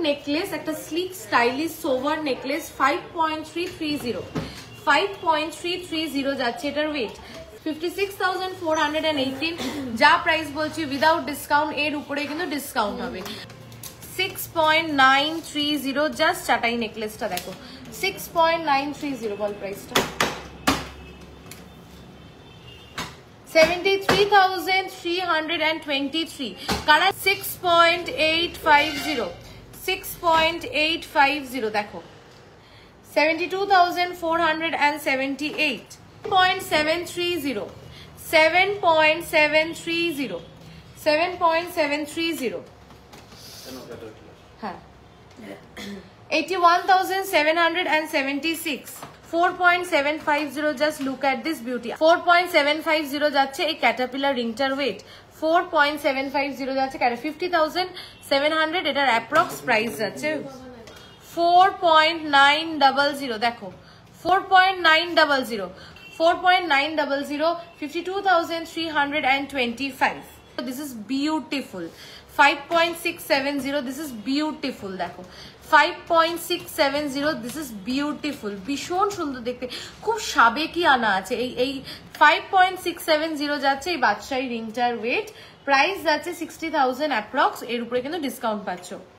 Necklace, একটা slick stylish sober necklace 5.330 5.330 যাচ্ছে এটার ওয়েট 56,418 যা প্রাইস বলছি উইদাউট ডিসকাউন্ট, এর উপরে কিন্তু ডিসকাউন্ট হবে 6.930 জাস্ট চাটাই নেকলেসটা দেখো 6.930 বল প্রাইসটা 73,323 কারা 6.850 দেখো 72,478 7.730 হ্যাঁ 81,776 4.750 just look at this beauty 4.750 যাচ্ছে এই ক্যাটারপিলার রিংটার ওয়েট 4.750 যাচ্ছে 50,700 এটার অ্যাপ্রক্স প্রাইস যাচ্ছে 4.900 দেখো 4.900 52,325 this is beautiful 5.670 this is beautiful দেখো 5.670 this is beautiful ভীষণ সুন্দর দেখতে, খুব সাবেকি আনা আছে এই 5.670 যাচ্ছে এই বাদশাহী রিংটার ওয়েট প্রাইস যাচ্ছে 60,000 অ্যাপ্রক্স, এর উপরে কিন্তু ডিসকাউন্ট পাচ্ছ।